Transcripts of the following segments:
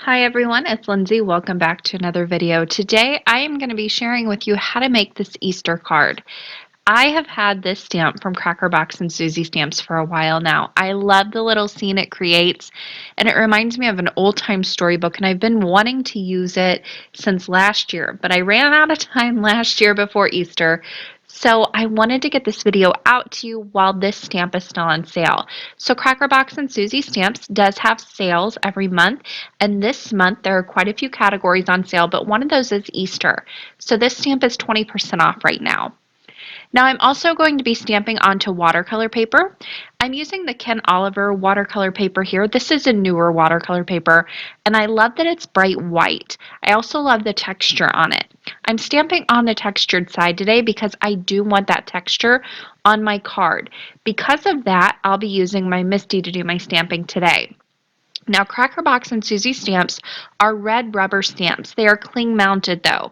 Hi everyone, it's Lindsay. Welcome back to another video. Today I am going to be sharing with you how to make this Easter card. I have had this stamp from Cracker Box and Susie Stamps for a while now. I love the little scene it creates, and it reminds me of an old-time storybook, and I've been wanting to use it since last year, but I ran out of time last year before Easter, so I wanted to get this video out to you while this stamp is still on sale. So Cracker Box and Susie Stamps does have sales every month, and this month there are quite a few categories on sale, but one of those is Easter. So this stamp is 20% off right now. Now I'm also going to be stamping onto watercolor paper. I'm using the Ken Oliver watercolor paper here. This is a newer watercolor paper, and I love that it's bright white. I also love the texture on it. I'm stamping on the textured side today because I do want that texture on my card. Because of that, I'll be using my Misty to do my stamping today. Now, Cracker Box and Susie Stamps are red rubber stamps. They are cling mounted though.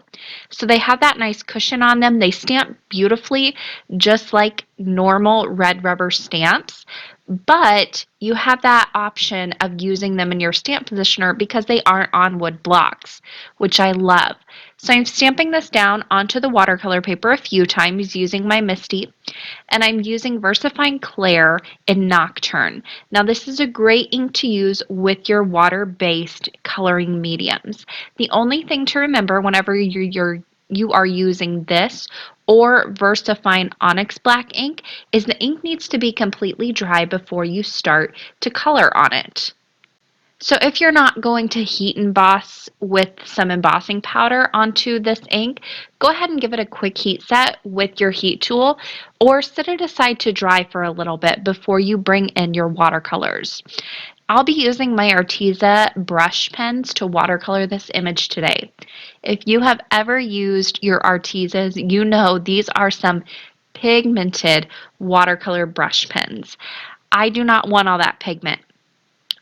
So they have that nice cushion on them. They stamp beautifully, just like normal red rubber stamps. But you have that option of using them in your stamp positioner because they aren't on wood blocks, which I love. So I'm stamping this down onto the watercolor paper a few times using my Misty, and I'm using VersaFine Clair in Nocturne. Now this is a great ink to use with your water-based coloring mediums. The only thing to remember whenever you are using this or VersaFine Onyx Black ink is the ink needs to be completely dry before you start to color on it. So if you're not going to heat emboss with some embossing powder onto this ink, go ahead and give it a quick heat set with your heat tool or set it aside to dry for a little bit before you bring in your watercolors. I'll be using my Arteza brush pens to watercolor this image today. If you have ever used your Artezas, you know these are some pigmented watercolor brush pens. I do not want all that pigment.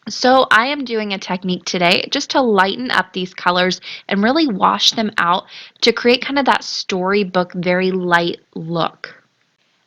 So I am doing a technique today just to lighten up these colors and really wash them out to create kind of that storybook, very light look.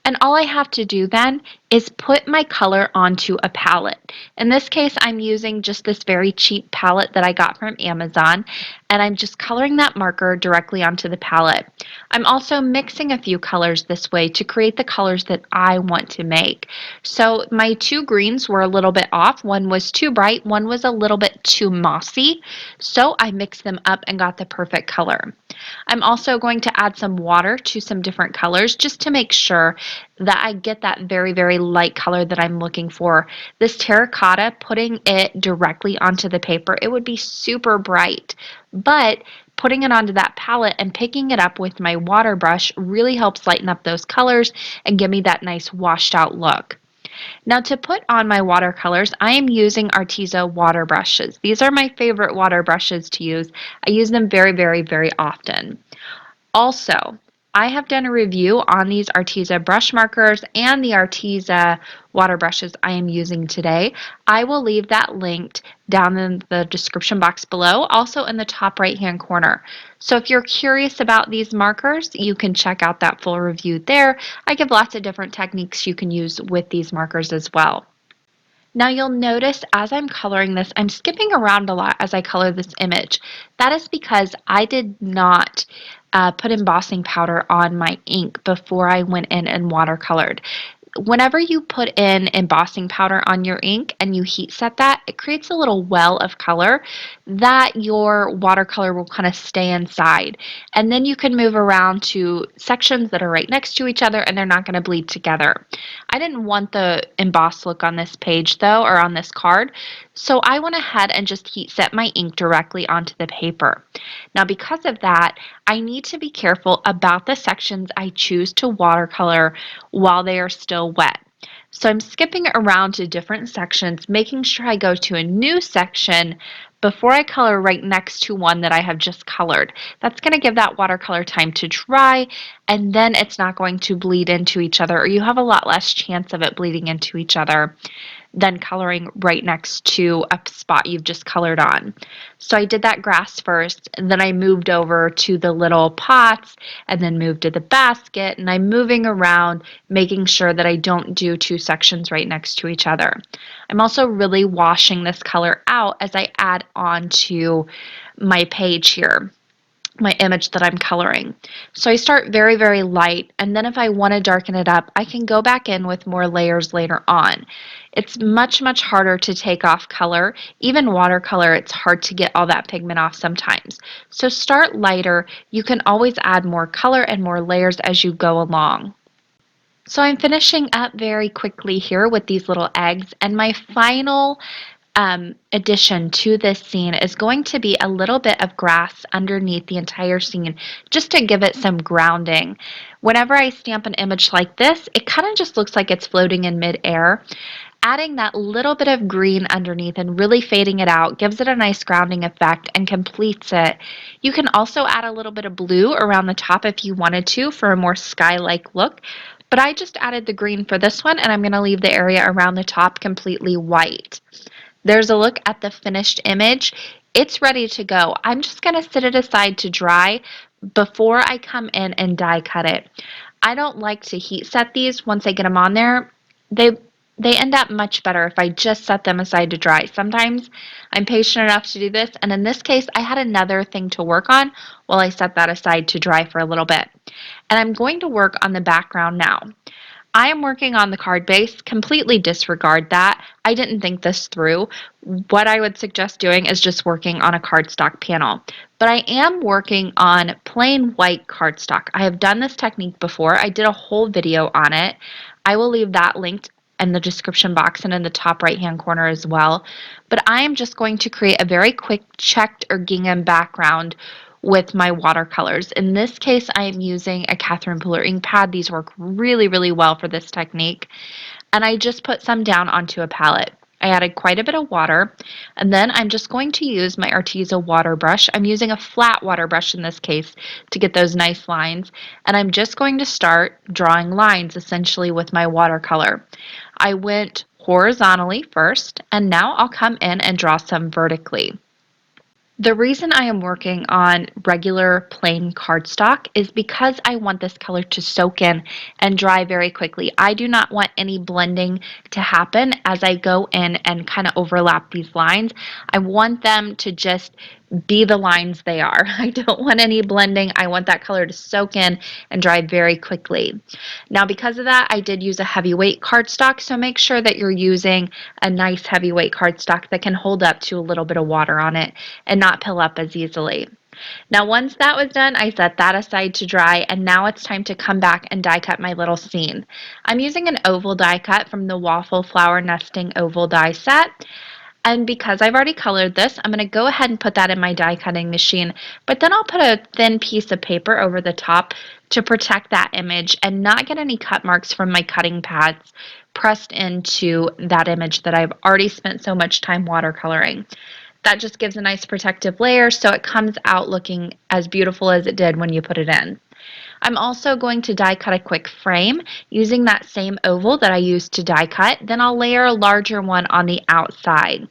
And all I have to do then is put my color onto a palette. In this case, I'm using just this very cheap palette that I got from Amazon, and I'm just coloring that marker directly onto the palette. I'm also mixing a few colors this way to create the colors that I want to make. So my two greens were a little bit off. One was too bright, one was a little bit too mossy. So I mixed them up and got the perfect color. I'm also going to add some water to some different colors just to make sure that I get that very, very light color that I'm looking for. This terracotta, putting it directly onto the paper, it would be super bright, but putting it onto that palette and picking it up with my water brush really helps lighten up those colors and give me that nice washed out look. Now to put on my watercolors, I am using Arteza water brushes. These are my favorite water brushes to use. I use them very, very, very often. Also, I have done a review on these Arteza brush markers and the Arteza water brushes I am using today. I will leave that linked down in the description box below, also in the top right hand corner. So if you're curious about these markers, you can check out that full review there. I give lots of different techniques you can use with these markers as well. Now you'll notice as I'm coloring this, I'm skipping around a lot as I color this image. That is because I did not put embossing powder on my ink before I went in and watercolored. Whenever you put in embossing powder on your ink and you heat set that, it creates a little well of color that your watercolor will kind of stay inside. And then you can move around to sections that are right next to each other and they're not going to bleed together. I didn't want the embossed look on this page though, or on this card, so I went ahead and just heat set my ink directly onto the paper. Now because of that, I need to be careful about the sections I choose to watercolor while they are still wet. So I'm skipping around to different sections, making sure I go to a new section before I color right next to one that I have just colored. That's going to give that watercolor time to dry, and then it's not going to bleed into each other, or you have a lot less chance of it bleeding into each other. than coloring right next to a spot you've just colored on. So I did that grass first, and then I moved over to the little pots, and then moved to the basket, and I'm moving around, making sure that I don't do two sections right next to each other. I'm also really washing this color out as I add on to my page here, my image that I'm coloring. So I start very, very light, and then if I want to darken it up, I can go back in with more layers later on. It's much, much harder to take off color. Even watercolor, it's hard to get all that pigment off sometimes. So start lighter. You can always add more color and more layers as you go along. So I'm finishing up very quickly here with these little eggs, and my final addition to this scene is going to be a little bit of grass underneath the entire scene, just to give it some grounding. Whenever I stamp an image like this, it kind of just looks like it's floating in midair. Adding that little bit of green underneath and really fading it out gives it a nice grounding effect and completes it. You can also add a little bit of blue around the top if you wanted to for a more sky-like look, but I just added the green for this one, and I'm going to leave the area around the top completely white. There's a look at the finished image. It's ready to go. I'm just going to sit it aside to dry before I come in and die cut it. I don't like to heat set these once I get them on there. They they end up much better if I just set them aside to dry. Sometimes I'm patient enough to do this, and in this case, I had another thing to work on while I set that aside to dry for a little bit. And I'm going to work on the background now. I am working on the card base. Completely disregard that. I didn't think this through. What I would suggest doing is just working on a cardstock panel. But I am working on plain white cardstock. I have done this technique before. I did a whole video on it. I will leave that linked in the description box and in the top right hand corner as well. But I am just going to create a very quick checked or gingham background with my watercolors. In this case, I am using a Catherine Pooler ink pad. These work really, really well for this technique. And I just put some down onto a palette. I added quite a bit of water, and then I'm just going to use my Arteza water brush. I'm using a flat water brush in this case to get those nice lines, and I'm just going to start drawing lines essentially with my watercolor. I went horizontally first, and now I'll come in and draw some vertically. The reason I am working on regular plain cardstock is because I want this color to soak in and dry very quickly. I do not want any blending to happen as I go in and kind of overlap these lines. I want them to just be the lines they are. I don't want any blending. I want that color to soak in and dry very quickly. Now, because of that, I did use a heavyweight cardstock, so make sure that you're using a nice heavyweight cardstock that can hold up to a little bit of water on it and not pill up as easily. Now, once that was done, I set that aside to dry, and now it's time to come back and die cut my little scene. I'm using an oval die cut from the Waffle Flower Nesting Oval Die Set. And because I've already colored this, I'm going to go ahead and put that in my die cutting machine, but then I'll put a thin piece of paper over the top to protect that image and not get any cut marks from my cutting pads pressed into that image that I've already spent so much time watercoloring. That just gives a nice protective layer so it comes out looking as beautiful as it did when you put it in. I'm also going to die cut a quick frame using that same oval that I used to die cut. Then I'll layer a larger one on the outside.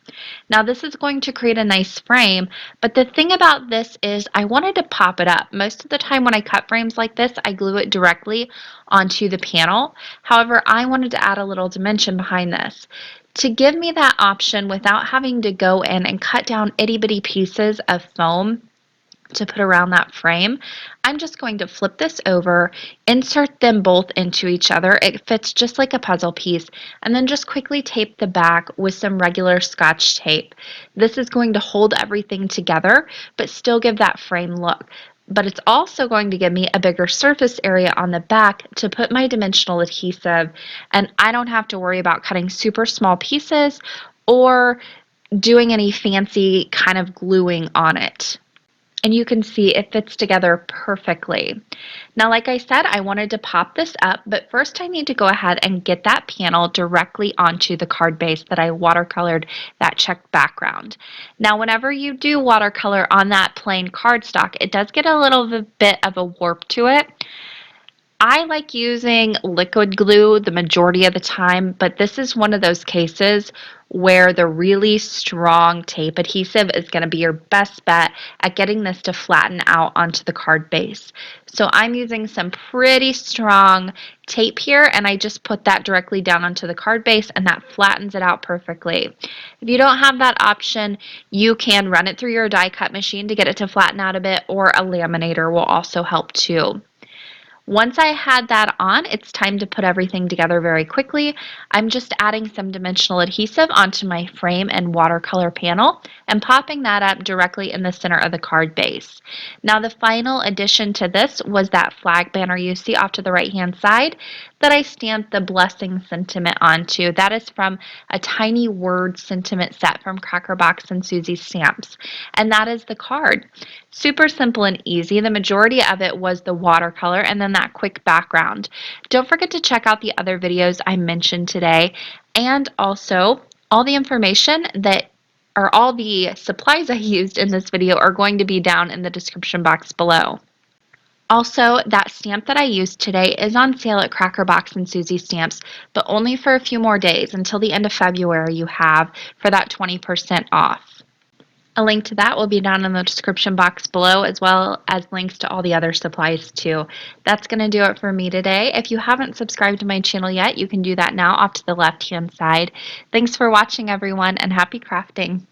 Now this is going to create a nice frame, but the thing about this is I wanted to pop it up. Most of the time when I cut frames like this, I glue it directly onto the panel. However, I wanted to add a little dimension behind this. To give me that option without having to go in and cut down itty bitty pieces of foam to put around that frame, I'm just going to flip this over, insert them both into each other. It fits just like a puzzle piece, and then just quickly tape the back with some regular Scotch tape. This is going to hold everything together, but still give that frame look. But it's also going to give me a bigger surface area on the back to put my dimensional adhesive, and I don't have to worry about cutting super small pieces or doing any fancy kind of gluing on it. And you can see it fits together perfectly. Now, like I said, I wanted to pop this up, but first I need to go ahead and get that panel directly onto the card base that I watercolored that checked background. Now, whenever you do watercolor on that plain cardstock, it does get a little bit of a warp to it. I like using liquid glue the majority of the time, but this is one of those cases where the really strong tape adhesive is going to be your best bet at getting this to flatten out onto the card base. So I'm using some pretty strong tape here, and I just put that directly down onto the card base, and that flattens it out perfectly. If you don't have that option, you can run it through your die cut machine to get it to flatten out a bit, or a laminator will also help too. Once I had that on, it's time to put everything together very quickly. I'm just adding some dimensional adhesive onto my frame and watercolor panel and popping that up directly in the center of the card base. Now the final addition to this was that flag banner you see off to the right hand side that I stamped the blessing sentiment onto. That is from a tiny word sentiment set from Cracker Box and Susie Stamps, and that is the card. Super simple and easy. The majority of it was the watercolor and then that quick background. Don't forget to check out the other videos I mentioned today, and also all the information that or all the supplies I used in this video are going to be down in the description box below. Also, that stamp that I used today is on sale at Cracker Box and Susie Stamps, but only for a few more days until the end of February you have for that 20% off. A link to that will be down in the description box below, as well as links to all the other supplies too. That's going to do it for me today. If you haven't subscribed to my channel yet, you can do that now off to the left-hand side. Thanks for watching, everyone, and happy crafting!